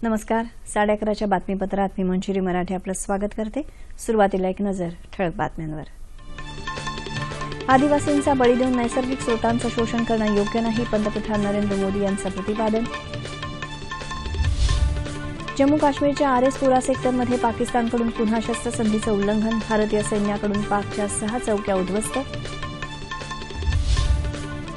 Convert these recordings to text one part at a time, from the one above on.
नमस्कार. 11:30च्या बातमीपत्रात मी मंजिरी मराठे आपलं स्वागत करते. सुरुवातीला एक नजर ठळक बातम्यांवर. आदिवासींचा बळी देऊन नैसर्गिक स्रोतांचं शोषण करणं योग्य नाही, पंतप्रधान नरेंद्र मोदी यांचं प्रतिपादन. जम्मू काश्मीरच्या आरएसपुरा सेक्टरमध्ये पाकिस्तानकडून पुन्हा शस्त्रसंधीचं उल्लंघन, भारतीय सैन्याकडून पाकच्या 6 चौक्या उद्ध्वस्त.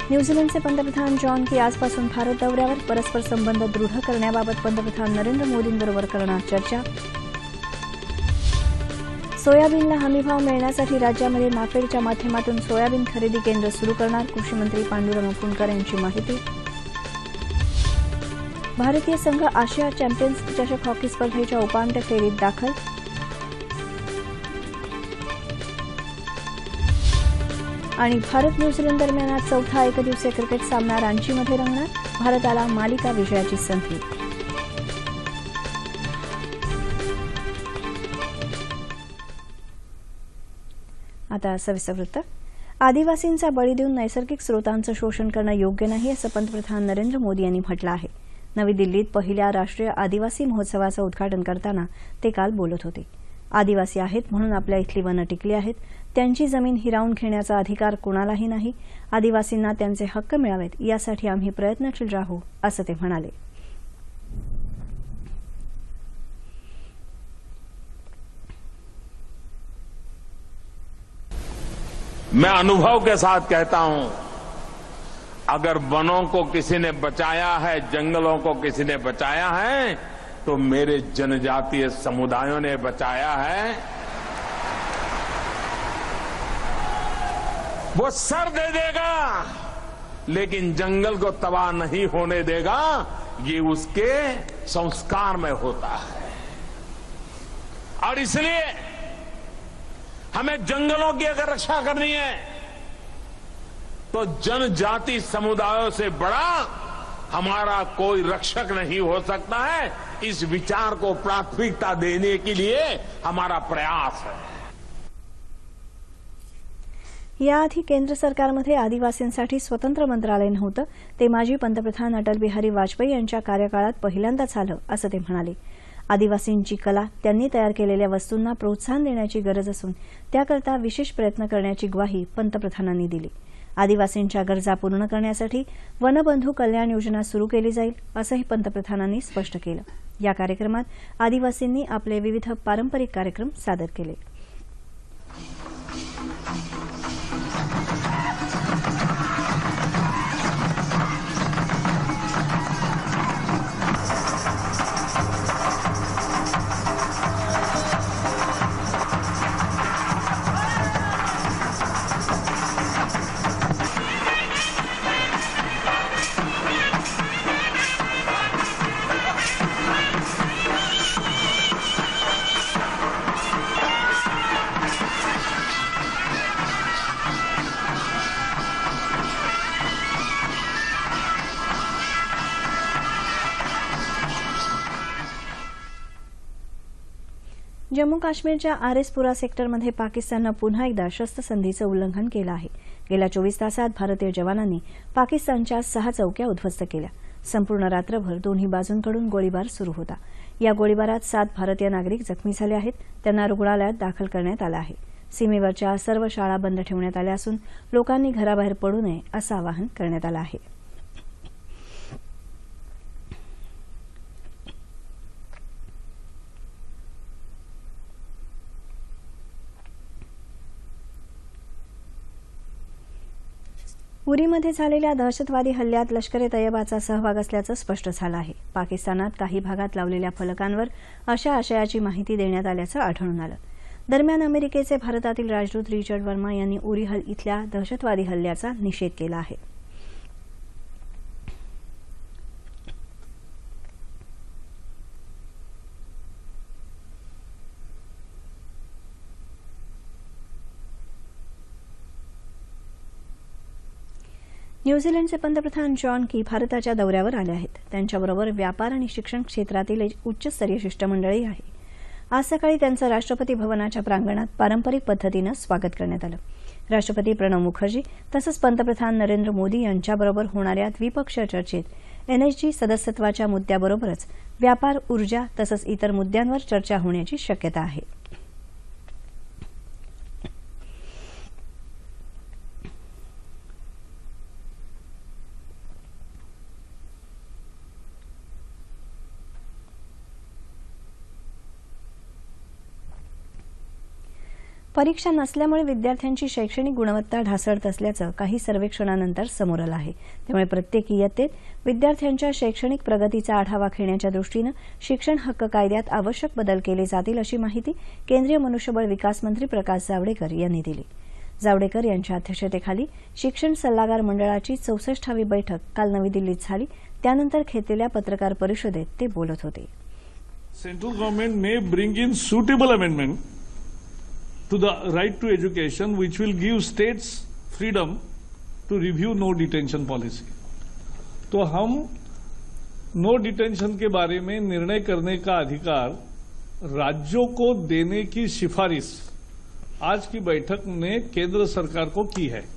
न्यूझीलंडचे पंतप्रधान जॉन की आजपासून भारत दौऱ्यावर, परस्पर संबंध दृढ करण्याबाबत पंतप्रधान नरेंद्र मोदींबरोबर करणार चर्चा. सोयाबीनला हमीभाव मिळण्यासाठी राज्यामध्ये नाफेडच्या माध्यमातून सोयाबीन खरेदी केंद्र सुरू करणार, कृषीमंत्री पांडुरंग फुंडकर यांची माहिती. भारतीय संघ आशिया चॅम्पियन्स चषक हॉकी स्पर्धेच्या उपांत्य फेरीत दाखल. आणि भारत न्यूझीलंड दरम्यान आज चौथा एकदिवसीय क्रिकेट सामना रांचीमध्ये रंगणार, भारताला मालिका विजयाची संधी. आता सविस्तर वृत्त. आदिवासींचा बळी देऊन नैसर्गिक स्रोतांचं शोषण करणं योग्य नाही, असं पंतप्रधान नरेंद्र मोदी यांनी म्हटलं आहे. नवी दिल्लीत पहिल्या राष्ट्रीय आदिवासी महोत्सवाचं उद्घाटन करताना ते काल बोलत होते. आदिवासी आहेत म्हणून आपल्या इथली वनं टिकली आहेत, त्यांची जमीन हिरावून घेण्याचा अधिकार कोणालाही नाही. आदिवासींना त्यांचे हक्क मिळावेत यासाठी आम्ही प्रयत्नशील राहू, असं ते म्हणाले. मैं अनुभव के साथ कहता हूं, अगर वनों को किसी ने बचाया है, जंगलों को किसी ने बचाया है, तो मेरे जनजातीय समुदायों ने बचाया है. वो सर दे देगा लेकिन जंगल को तबाह नहीं होने देगा, ये उसके संस्कार में होता है. और इसलिए हमें जंगलों की अगर रक्षा करनी है तो जनजाति समुदायों से बड़ा हमारा कोई रक्षक नहीं हो सकता है. इस विचार को प्राथमिकता देने के लिए हमारा प्रयास है. याआधी केंद्र सरकारमध्ये आदिवासींसाठी स्वतंत्र मंत्रालय नव्हतं, ते माजी पंतप्रधान अटल बिहारी वाजपेयी यांच्या कार्यकाळात पहिल्यांदाच झालं, असं ते म्हणाले. आदिवासींची कला, त्यांनी तयार केलेल्या वस्तूंना प्रोत्साहन देण्याची गरज असून त्याकरता विशेष प्रयत्न करण्याची ग्वाही पंतप्रधानांनी दिली. आदिवासींच्या गरजा पूर्ण करण्यासाठी वनबंधू कल्याण योजना सुरू केली जाईल, असंही पंतप्रधानांनी स्पष्ट केलं. या कार्यक्रमात आदिवासींनी आपले विविध पारंपरिक कार्यक्रम सादर केले. जम्मू काश्मीरच्या आरएसपुरा सेक्टरमध्ये पाकिस्ताननं पुन्हा एकदा शस्त्रसंधीचं उल्लंघन केलं आहे. गेल्या 24 तासात भारतीय जवानांनी पाकिस्तानच्या 6 चौक्या उद्ध्वस्त केल्या. संपूर्ण रात्रभर दोन्ही बाजूंकडून गोळीबार सुरू होता. या गोळीबारात 7 भारतीय नागरिक जखमी झाले आहेत, त्यांना रुग्णालयात दाखल करण्यात आलं आहे. सीमेवरच्या सर्व शाळा बंद ठेवण्यात आल्या असून लोकांनी घराबाहेर पडू नये असं आवाहन करण्यात आलं आहे. उरीमध्ये झालेल्या दहशतवादी हल्ल्यात लष्कर-ए-तय्यबाचा सहभाग असल्याचं स्पष्ट झालं आहे. पाकिस्तानात काही भागात लावलेल्या फलकांवर अशा आशयाची माहिती देण्यात आल्याचं आढळून आलं. दरम्यान अमेरिकेचे भारतातील राजदूत रिचर्ड वर्मा यांनी उरी इथल्या दहशतवादी हल्ल्याचा निषेध केला आहे. न्यूझीलंडचे पंतप्रधान जॉन की भारताच्या दौऱ्यावर आले आहेत. त्यांच्याबरोबर व्यापार आणि शिक्षण क्षेत्रातील उच्चस्तरीय शिष्टमंडळी आहे. आज सकाळी त्यांचं राष्ट्रपती भवनाच्या प्रांगणात पारंपरिक पद्धतीनं स्वागत करण्यात आलं. राष्ट्रपती प्रणव मुखर्जी तसंच पंतप्रधान नरेंद्र मोदी यांच्याबरोबर होणाऱ्या द्विपक्षीय चर्चेत एनएसजी सदस्यत्वाच्या मुद्द्याबरोबरच व्यापार, ऊर्जा तसंच इतर मुद्द्यांवर चर्चा होण्याची शक्यता आहे. परीक्षा नसल्यामुळे विद्यार्थ्यांची शैक्षणिक गुणवत्ता ढासळत असल्याचं काही सर्वेक्षणानंतर समोर आलं आहे. त्यामुळे प्रत्येक इयत्तेत विद्यार्थ्यांच्या शैक्षणिक प्रगतीचा आढावा घेण्याच्या दृष्टीनं शिक्षण हक्क कायद्यात आवश्यक बदल केले जातील अशी माहिती केंद्रीय मनुष्यबळ विकास मंत्री प्रकाश जावडेकर यांनी दिली. जावडेकर यांच्या अध्यक्षतेखाली शिक्षण सल्लागार मंडळाची 64वी बैठक काल नवी दिल्लीत झाली. त्यानंतर घेतलेल्या पत्रकार परिषदेत ते बोलत होते. Central government may bring in suitable amendment to the right to education, which will give states freedom to review no detention policy. तो हम नो डिटेंशन के बारे में निर्णय करने का अधिकार राज्यों को देने की सिफारिश आज की बैठक ने केंद्र सरकार को की है.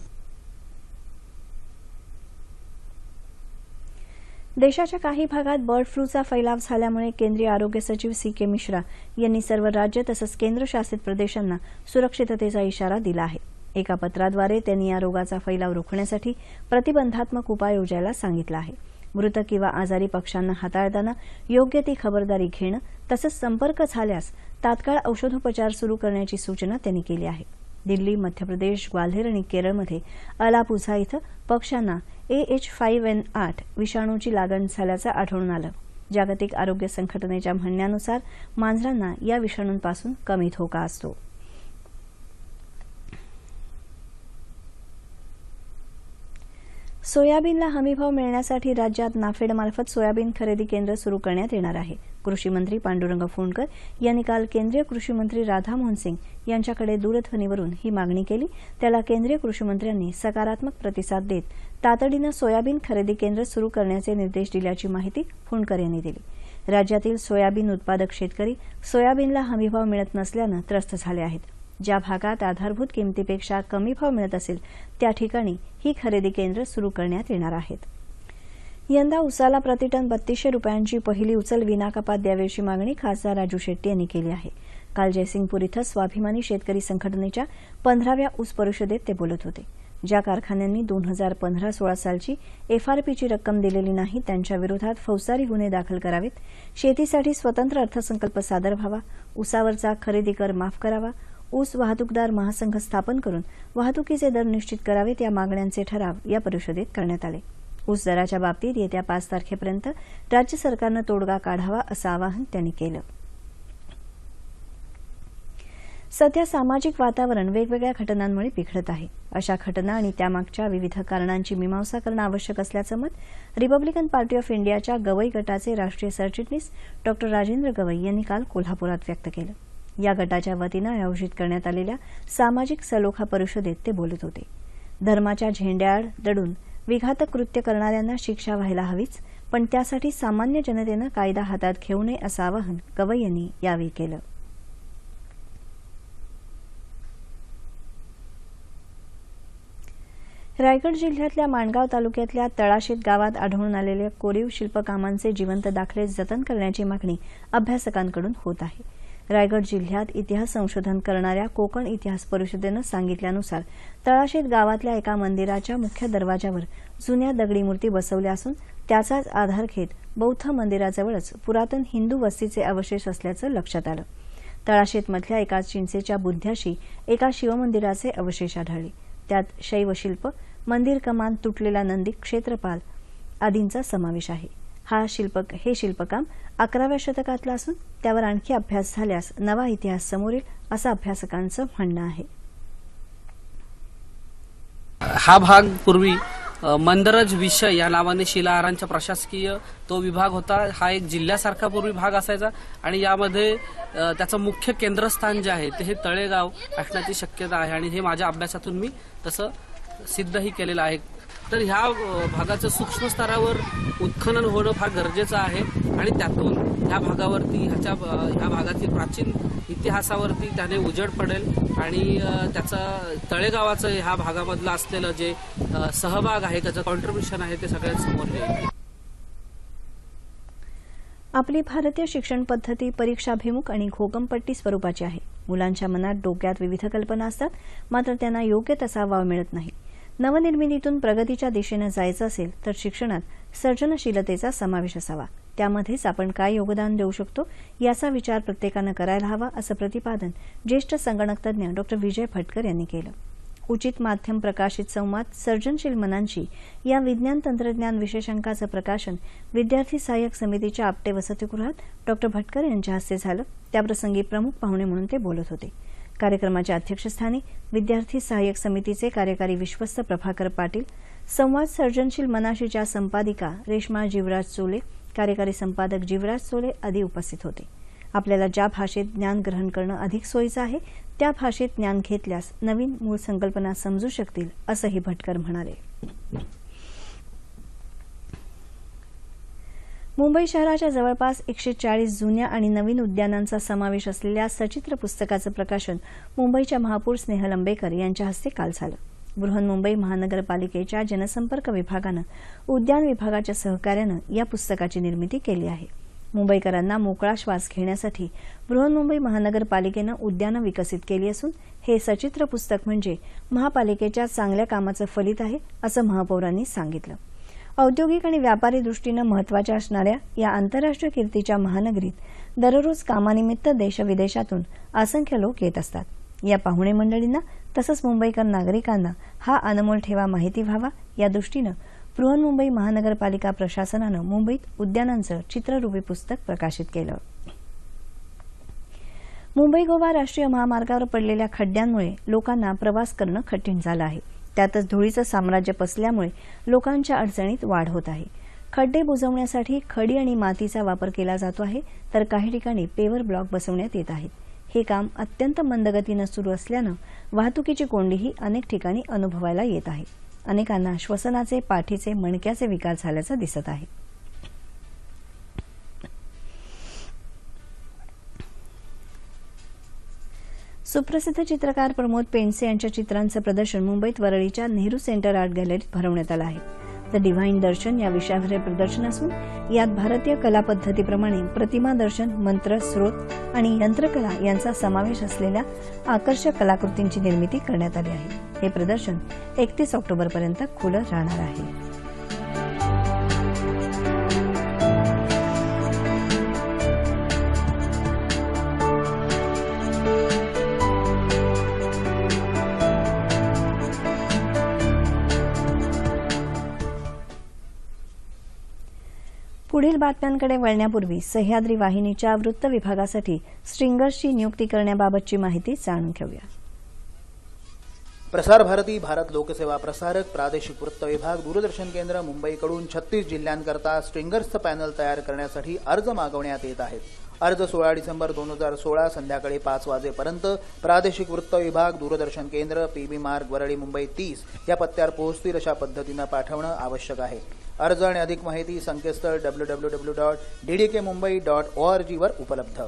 देशाच्या काही भागात बर्ड फ्लूचा फैलाव झाल्यामुळे केंद्रीय आरोग्य सचिव सी.के. मिश्रा यांनी सर्व राज्य तसंच केंद्रशासित प्रदेशांना सुरक्षिततेचा इशारा दिला आहे. एका पत्राद्वारे त्यांनी या रोगाचा फैलाव रोखण्यासाठी प्रतिबंधात्मक उपाय योजायला सांगितलं आहे. मृत किंवा आजारी पक्ष्यांना हाताळताना योग्य ती खबरदारी घेणं तसंच संपर्क झाल्यास तात्काळ औषधोपचार सुरू करण्याची सूचना त्यांनी केली आहे. दिल्ली, मध्य प्रदेश, ग्वाल्हेर आणि केरळमध्ये अलापुझा इथं पक्ष्यांना AH5N8 विषाणूची लागण झाल्याचं आढळून आलं. जागतिक आरोग्य संघटनेच्या म्हणण्यानुसार मांजरांना या विषाणूंपासून कमी धोका असतो. सोयाबीनला हमीभाव मिळण्यासाठी राज्यात नाफेडमार्फत सोयाबीन खरेदी केंद्र सुरू करण्यात येणार आहे. कृषी मंत्री पांडुरंग फुंडकर यांनी काल केंद्रीय कृषी मंत्री राधामोहन सिंग यांच्याकडे दूरध्वनीवरून ही मागणी केली. त्याला केंद्रीय कृषी मंत्र्यांनी सकारात्मक प्रतिसाद देत तातडीनं सोयाबीन खरेदी केंद्र सुरू करण्याचे निर्देश दिल्याची माहिती फुंडकर यांनी दिली. राज्यातील सोयाबीन उत्पादक शेतकरी सोयाबीनला हमीभाव मिळत नसल्यानं त्रस्त झाले आहेत. ज्या भागात आधारभूत किमतीपेक्षा कमी भाव मिळत असेल त्या ठिकाणी ही खरेदी केंद्र सुरू करण्यात येणार आहेत. यंदा उसाला प्रतिटन 3200 रुपयांची पहिली उचल विनाकपात द्यावी अशी मागणी खासदार राजू शेट्टी यांनी केली आहे. काल जयसिंगपूर इथं स्वाभिमानी शेतकरी संघटनेच्या 15व्या ऊस परिषदेत ते बोलत होते. ज्या कारखान्यांनी 2015-16 सालची FRPची रक्कम दिलेली नाही त्यांच्या विरोधात फौजदारी गुन्हे दाखल करावेत, शेतीसाठी स्वतंत्र अर्थसंकल्प सादर व्हावा, उसावरचा खरेदी कर माफ करावा, ऊस वाहतूकदार महासंघ स्थापन करून वाहतुकीचे दर निश्चित करावेत या मागण्यांचे ठराव या परिषदेत करण्यात आले. ऊस दराच्या बाबतीत येत्या 5 तारखेपर्यंत राज्य सरकारनं तोडगा काढावा असं आवाहन त्यांनी केलं. सध्या सामाजिक वातावरण वेगवेगळ्या घटनांमुळे बिघडत आहे. अशा घटना आणि त्यामागच्या विविध कारणांची मीमांसा करणं आवश्यक असल्याचं मत रिपब्लिकन पार्टी ऑफ इंडियाच्या गवई गटाचे राष्ट्रीय सरचिटणीस डॉ. राजेंद्र गवई यांनी काल कोल्हापुरात व्यक्त केलं. या गटाच्या वतीनं आयोजित करण्यात आलेल्या सामाजिक सलोखा परिषदेत ते बोलत होते. धर्माच्या झेंड्याआड दडून विघातक कृत्य करणाऱ्यांना शिक्षा व्हायला हवीच, पण त्यासाठी सामान्य जनतेनं कायदा हातात घेऊ नये असं आवाहन गवई यांनी यावेळी केलं. रायगड जिल्ह्यातल्या माणगाव तालुक्यातल्या तळाशीत गावात आढळून आलेल्या कोरीव शिल्पकामांचे जिवंत दाखले जतन करण्याची मागणी अभ्यासकांकडून होत आहे. रायगड जिल्ह्यात इतिहास संशोधन करणाऱ्या कोकण इतिहास परिषदेनं सांगितल्यानुसार तळाशीत गावातल्या एका मंदिराच्या मुख्य दरवाजावर जुन्या दगडी मूर्ती बसवल्या असून त्याचाच आधार घेत बौद्ध मंदिराजवळच पुरातन हिंदू वस्तीचे अवशेष असल्याचं लक्षात आलं. तळाशीतमधल्या एका चिंचेच्या बुध्याशी एका शिवमंदिराचे अवशेष आढळले. त्यात शैव शिल्प, मंदिर कमान, तुटलेला नंदी, क्षेत्रपाल आदींचा समावेश आहे. हे शिल्पकाम 11व्या शतकातलं असून त्यावर आणखी अभ्यास झाल्यास नवा इतिहास समोर येईल असं अभ्यासकांचं म्हणणं आहे. हा भाग पूर्वी मंदरज विषय या नावाने शिलाहारांच्या प्रशासकीय तो विभाग होता. हा एक जिल्ह्यासारखा पूर्वी भाग असायचा आणि यामध्ये त्याचं मुख्य केंद्रस्थान जे आहे ते हे तळेगाव असण्याची शक्यता आहे आणि हे माझ्या अभ्यासातून मी तसं सिद्धही केलेलं आहे. तर ह्या भागाचं सूक्ष्म स्तरावर उत्खनन होणं फार गरजेचं आहे आणि त्यातून ह्या भागावरती ह्या भागातील प्राचीन इतिहासावरती त्याने उजेड पडेल आणि त्याचं तळेगावाचं ह्या भागामधलं असलेलं जे सहभाग आहे त्याचं कॉन्ट्रीब्युशन आहे ते सगळ्यात समोर येईल. आपली भारतीय शिक्षण पद्धती परीक्षाभिमुख आणि घोकंपट्टी स्वरूपाची आहे. मुलांच्या मनात डोक्यात विविध कल्पना असतात, मात्र त्यांना योग्य तसा वाव मिळत नाही. नवनिर्मितीतून प्रगतीच्या दिशेने जायचं असेल तर शिक्षणात सर्जनशीलतेचा समावेश असावा. त्यामध्येच आपण काय योगदान देऊ शकतो याचा विचार प्रत्येकानं करायला हवा, असं प्रतिपादन ज्येष्ठ संगणक तज्ज्ञ डॉ. विजय भटकर यांनी केलं. उचित माध्यम प्रकाशित संवाद सर्जनशील मनांशी या विज्ञान तंत्रज्ञान विशेषांकाचं प्रकाशन विद्यार्थी सहाय्यक समितीच्या आपटे वसतिगृहात डॉ. भटकर यांच्या हस्ते झालं. त्याप्रसंगी प्रमुख पाहुणे म्हणून ते बोलत होते. कार्यक्रमाच्या अध्यक्षस्थानी विद्यार्थी सहाय्यक समितीचे कार्यकारी विश्वस्त प्रभाकर पाटील, संवाद सर्जनशील मनाशीच्या संपादिका रेश्मा जीवराज चोले, कार्यकारी संपादक जीवराज चोले आदी उपस्थित होते. आपल्याला ज्या भाषेत ज्ञान ग्रहण करणं अधिक सोयीचं आहे त्या भाषेत ज्ञान घेतल्यास नवीन मूळ संकल्पना समजू शकतील, असंही भटकर म्हणाले. मुंबई शहराच्या जवळपास 140 जुन्या आणि नवीन उद्यानांचा समावेश असलेल्या सचित्र पुस्तकाचं प्रकाशन मुंबईच्या महापौर स्नेहल अंबेकर यांच्या हस्ते काल झालं. बृहन्मुंबई महानगरपालिकेच्या जनसंपर्क विभागानं उद्यान विभागाच्या सहकार्यानं या पुस्तकाची निर्मिती केली आहे. मुंबईकरांना मोकळा श्वास घेण्यासाठी बृहन्मुंबई महानगरपालिकेनं उद्यानं विकसित केली असून हे सचित्र पुस्तक म्हणजे महापालिकेच्या चांगल्या कामाचं फलित आहे, असं महापौरांनी सांगितलं. औद्योगिक आणि व्यापारी दृष्टीनं महत्वाच्या असणाऱ्या या आंतरराष्ट्रीय कीर्तीच्या महानगरीत दररोज कामानिमित्त देशविदेशातून असंख्य लोक येत असतात. या पाहुणे मंडळींना तसंच मुंबईकर नागरिकांना हा अनमोल ठेवा माहिती व्हावा या दृष्टीनं बृहन्मुंबई महानगरपालिका प्रशासनानं मुंबईत उद्यानांचं चित्ररूपी पुस्तक प्रकाशित केलं. मुंबई गोवा राष्ट्रीय महामार्गावर पडलेल्या खड्ड्यांमुळे लोकांना प्रवास करणं कठीण झालं आहे. त्यातच धुळीचं साम्राज्य पसल्यामुळे लोकांच्या अडचणीत वाढ होत आहे. खड्डे बुजवण्यासाठी खडी आणि मातीचा वापर केला जातो आहे, तर काही ठिकाणी पेवर ब्लॉक बसवण्यात येत आहेत. हे काम अत्यंत मंदगतीनं सुरू असल्यानं वाहतुकीची कोंडीही अनेक ठिकाणी अनुभवायला येत आहे. अनेकांना श्वसनाचे, पाठीचे, मणक्याचे विकार झाल्याचं दिसत आहे. सुप्रसिद्ध चित्रकार प्रमोद पेंडसे यांच्या चित्रांचं प्रदर्शन मुंबईत वरळीच्या नेहरू सेंटर आर्ट गॅलरीत भरवण्यात आलं आहे. द डिव्हाइन दर्शन या विषयावर हे प्रदर्शन असून यात भारतीय कला पद्धतीप्रमाणे प्रतिमा दर्शन, मंत्र, स्रोत आणि यंत्रकला यांचा समावेश असलेल्या आकर्षक कलाकृतींची निर्मिती करण्यात आली आहे. हे प्रदर्शन 31 ऑक्टोबरपर्यंत खुलं राहणार आहे. पुढील बातम्यांकडे वळण्यापूर्वी सह्याद्री वाहिनीच्या वृत्त विभागासाठी स्ट्रिंगर्सची नियुक्ती करण्याबाबतची माहिती जाणून घेऊया. प्रसार भारती भारत लोकसेवा प्रसारक प्रादेशिक वृत्त विभाग दूरदर्शन केंद्र मुंबईकडून 36 जिल्ह्यांकरता स्ट्रिंगर्सचं पॅनल तयार करण्यासाठी अर्ज मागवण्यात येत आहेत. अर्ज 16 डिसेंबर 2016 संध्याकाळी 5 वाजेपर्यंत प्रादेशिक वृत्त विभाग दूरदर्शन केंद्र PB मार्ग वरळी मुंबई 30 या पत्त्यावर पोहोचतील अशा पद्धतीनं पाठवणं आवश्यक आहे. अर्ज आणि अधिक माहिती संकेतस्थळ www.ddkmumbai.org वर उपलब्ध.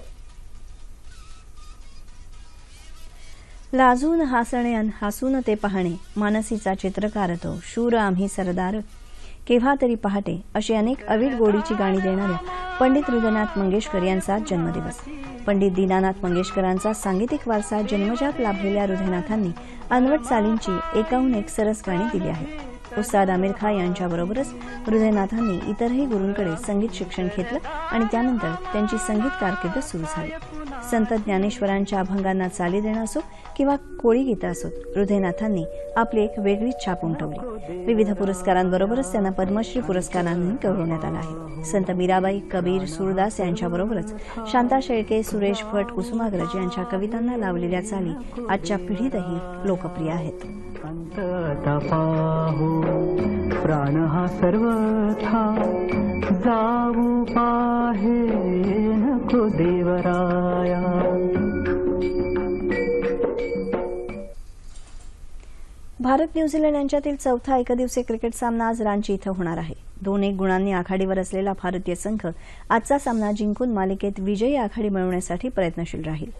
लाजून हासणे अन हसून ते पाहणे, मानसीचा चित्रकार तो, शूर आम्ही सरदार, केव्हा तरी पहाटे अशी अनेक अवीट गोडीची गाणी देणाऱ्या पंडित हृदयनाथ मंगेशकर यांचा जन्मदिवस. पंडित दीनानाथ मंगेशकरांचा सांगीतिक वारसा जन्मजात लाभलेल्या हृदयनाथांनी अनवट चालींची एकाहून एक सरस गाणी दिली आहेत. उस्ताद आमिर खान यांच्याबरोबरच हृदयनाथांनी इतरही गुरूंकडे संगीत शिक्षण घेतलं आणि त्यानंतर त्यांची संगीत कारकीर्द सुरू झाली. संत ज्ञानेश्वरांच्या अभंगांना चाली देणं असो किंवा कोळी गीतं असोत, हृदयनाथांनी आपली एक वेगळीच छाप उमटवली. विविध पुरस्कारांबरोबरच त्यांना पद्मश्री पुरस्कारांनी गौरवण्यात आलं आहे. संत मीराबाई, कबीर, सूरदास यांच्याबरोबरच शांता शेळके, सुरेश भट, कुसुमाग्रज यांच्या कवितांना लावलेल्या चाली आजच्या पिढीतही लोकप्रिय आहेत. प्राण हा सर्वथा जाऊ पाहे नको देवराया. भारत न्यूझीलंड यांच्यातील चौथा एकदिवसीय क्रिकेट सामना आज रांची इथं होणार आहे. 2-1 गुणांनी आघाडीवर असलेला भारतीय संघ आजचा सामना जिंकून मालिकेत विजयी आघाडी मिळवण्यासाठी प्रयत्नशील राहील.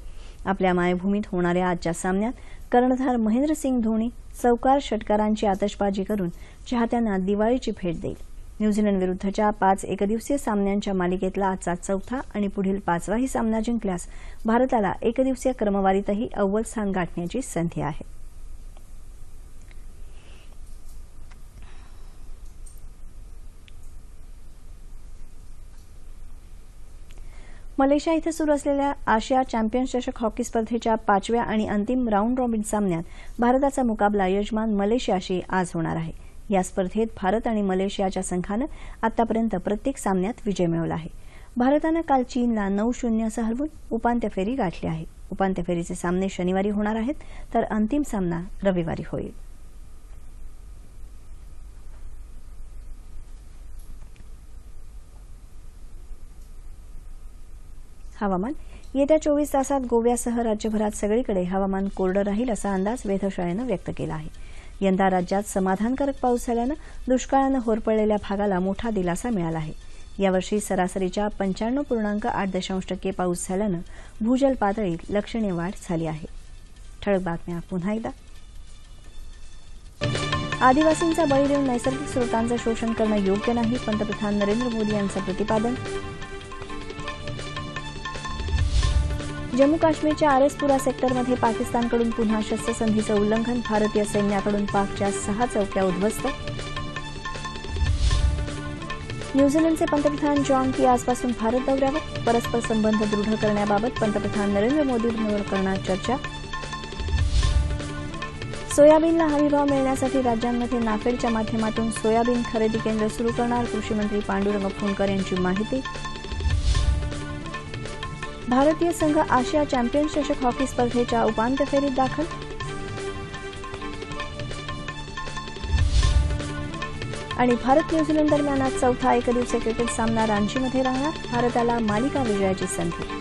आपल्या मायभूमीत होणाऱ्या आजच्या सामन्यात कर्णधार महेंद्रसिंग धोनी चौकार षटकारांची आतषबाजी करून चाहत्यांना दिवाळीची भेट देईल. न्यूझीलंड विरुद्धच्या 5 एकदिवसीय सामन्यांच्या मालिकेतला आजचा चौथा आणि पुढील 5वाही सामना जिंकल्यास भारताला एकदिवसीय क्रमवारीतही अव्वल स्थान गाठण्याची संधी आहे. मलेशिया इथं सुरू असलेल्या आशिया चॅम्पियन्स चषक हॉकी स्पर्धेच्या 5व्या आणि अंतिम राऊंड रॉबिन सामन्यात भारताचा मुकाबला यजमान मलेशियाशी आज होणार आहे. या स्पर्धेत भारत आणि मलेशियाच्या संघानं आतापर्यंत प्रत्येक सामन्यात विजय मिळवला आहे. भारतानं काल चीनला 9-0 असं हरवून उपांत्य फेरी गाठली आहे. उपांत्य फेरीचे सामने शनिवारी होणार आहेत, तर अंतिम सामना रविवारी होईल. हवामान. येत्या 24 तासात गोव्यासह राज्यभरात सगळीकडे हवामान कोरडं राहील असा अंदाज वेधशाळेनं व्यक्त केला आहे. यंदा राज्यात समाधानकारक पाऊस झाल्यानं दुष्काळानं होरपळलेल्या भागाला मोठा दिलासा मिळाला आहे. यावर्षी सरासरीच्या 95.8% पाऊस झाल्यानं भूजल पातळीत लक्षणीय वाढ झाली आहे. ठळक बातम्या पुन्हा एकदा. आदिवासींचा बळी देऊन नैसर्गिक स्रोतांचं शोषण करणं योग्य नाही, पंतप्रधान नरेंद्र मोदी यांचं प्रतिपादन. जम्मू काश्मीरच्या आरएसपुरा सेक्टरमध्ये पाकिस्तानकडून पुन्हा शस्त्रसंधीचं उल्लंघन, भारतीय सैन्याकडून पाकच्या 6 चौक्या उद्ध्वस्त. न्यूझीलंडचे पंतप्रधान जॉन की आजपासून भारत दौऱ्यावर, परस्पर संबंध दृढ करण्याबाबत पंतप्रधान नरेंद्र मोदींबरोबर करणार चर्चा. सोयाबीनला हमीभाव मिळण्यासाठी राज्यांमध्ये नाफेडच्या माध्यमातून सोयाबीन खरेदी केंद्र सुरू करणार, कृषीमंत्री पांडुरंग फुंडकर यांची माहिती. भारतीय संघ आशिया चॅम्पियन्स चषक हॉकी स्पर्धेच्या उपांत्य फेरीत दाखल. आणि भारत न्यूझीलंड दरम्यान आज चौथा एकदिवसीय क्रिकेट सामना रांचीमध्ये रंगणार, भारताला मालिका विजयाची संधी.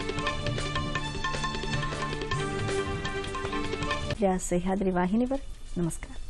सह्याद्री वाहिनीवर नमस्कार.